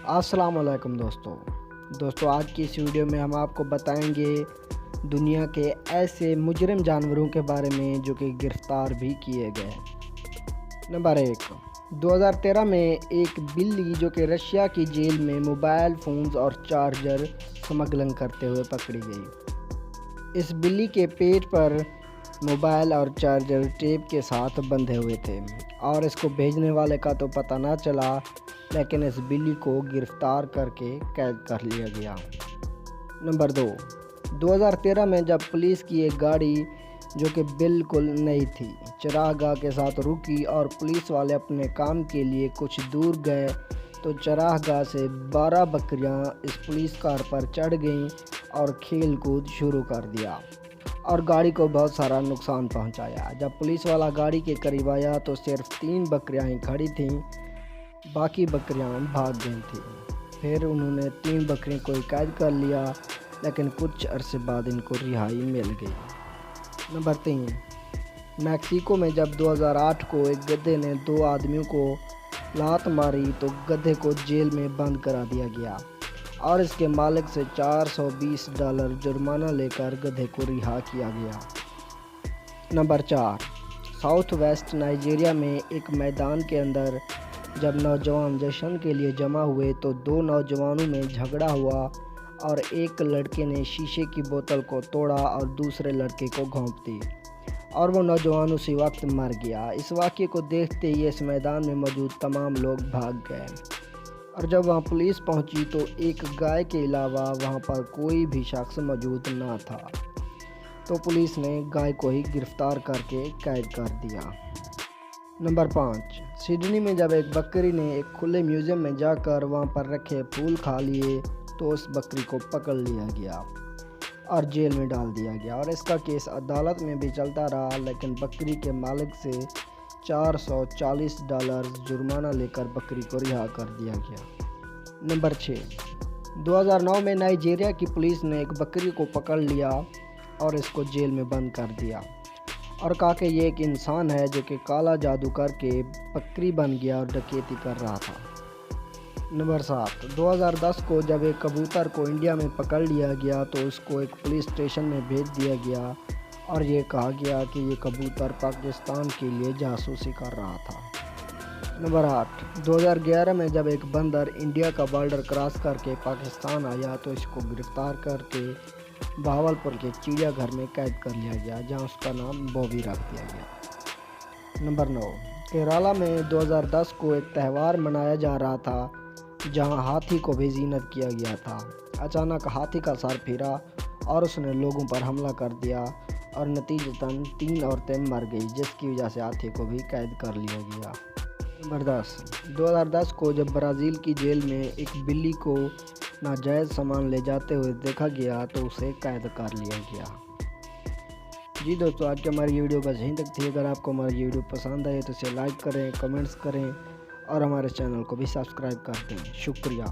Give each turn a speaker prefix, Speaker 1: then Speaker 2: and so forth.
Speaker 1: السلام علیکم دوستو آج کی اس ویڈیو میں ہم آپ کو بتائیں گے دنیا کے ایسے مجرم جانوروں کے بارے میں جو کہ گرفتار بھی کیے گئے۔ نمبر 1، 2013 میں ایک بلی جو کہ رشیا کی جیل میں موبائل فونز اور چارجر سمگلنگ کرتے ہوئے پکڑی گئی۔ اس بلی کے پیٹ پر موبائل اور چارجر ٹیپ کے ساتھ بندھے ہوئے تھے اور اس کو بھیجنے والے کا تو پتہ نہ چلا، لیکن اس بلی کو گرفتار کر کے قید کر لیا گیا۔ نمبر 2، 2013 میں جب پولیس کی ایک گاڑی جو کہ بالکل نئی تھی چراہ گاہ کے ساتھ رکی اور پولیس والے اپنے کام کے لیے کچھ دور گئے تو چراہ گاہ سے 12 بکریاں اس پولیس کار پر چڑھ گئیں اور کھیل کود شروع کر دیا اور گاڑی کو بہت سارا نقصان پہنچایا۔ جب پولیس والا گاڑی کے قریب آیا تو صرف 3 بکریاں ہی کھڑی تھیں، باقی بکریاں بھاگ گئی تھیں۔ پھر انہوں نے 3 بکریوں کو قید کر لیا، لیکن کچھ عرصے بعد ان کو رہائی مل گئی۔ نمبر 3، میکسیکو میں جب 2008 کو ایک گدھے نے 2 آدمیوں کو لات ماری تو گدھے کو جیل میں بند کرا دیا گیا اور اس کے مالک سے $420 جرمانہ لے کر گدھے کو رہا کیا گیا۔ نمبر 4، ساؤتھ ویسٹ نائجیریا میں ایک میدان کے اندر جب نوجوان جشن کے لیے جمع ہوئے تو 2 نوجوانوں میں جھگڑا ہوا اور ایک لڑکے نے شیشے کی بوتل کو توڑا اور دوسرے لڑکے کو گھونپ دی اور وہ نوجوان اسی وقت مر گیا۔ اس واقعے کو دیکھتے ہی اس میدان میں موجود تمام لوگ بھاگ گئے اور جب وہاں پولیس پہنچی تو ایک گائے کے علاوہ وہاں پر کوئی بھی شخص موجود نہ تھا، تو پولیس نے گائے کو ہی گرفتار کر کے قید کر دیا۔ نمبر 5، سڈنی میں جب ایک بکری نے ایک کھلے میوزیم میں جا کر وہاں پر رکھے پھول کھا لیے تو اس بکری کو پکڑ لیا گیا اور جیل میں ڈال دیا گیا اور اس کا کیس عدالت میں بھی چلتا رہا، لیکن بکری کے مالک سے $440 جرمانہ لے کر بکری کو رہا کر دیا گیا۔ نمبر 6، 2009 میں نائجیریا کی پولیس نے ایک بکری کو پکڑ لیا اور اس کو جیل میں بند کر دیا اور کہا کہ یہ ایک انسان ہے جو کہ کالا جادو کر کے بکری بن گیا اور ڈکیتی کر رہا تھا۔ نمبر 7، 2010 کو جب ایک کبوتر کو انڈیا میں پکڑ لیا گیا تو اس کو ایک پولیس اسٹیشن میں بھیج دیا گیا اور یہ کہا گیا کہ یہ کبوتر پاکستان کے لیے جاسوسی کر رہا تھا۔ نمبر 8، 2011 میں جب ایک بندر انڈیا کا بارڈر کراس کر کے پاکستان آیا تو اس کو گرفتار کر کے بہاولپور کے چڑیا گھر میں قید کر لیا گیا، جہاں اس کا نام بوبی رکھ دیا گیا۔ نمبر 9، کیرالہ میں 2010 کو ایک تہوار منایا جا رہا تھا جہاں ہاتھی کو بھی زینت کیا گیا تھا۔ اچانک ہاتھی کا سر پھرا اور اس نے لوگوں پر حملہ کر دیا اور نتیجتاً 3 عورتیں مر گئی، جس کی وجہ سے ہاتھی کو بھی قید کر لیا گیا۔ نمبر 10، 2010 کو جب برازیل کی جیل میں ایک بلی کو ناجائز سامان لے جاتے ہوئے دیکھا گیا تو اسے قید کر لیا گیا۔ جی دوستو، آج کی ہماری ویڈیو بس یہیں تک تھی۔ اگر آپ کو ہماری ویڈیو پسند آئے تو اسے لائک کریں، کمنٹس کریں اور ہمارے چینل کو بھی سبسکرائب کر دیں۔ شکریہ۔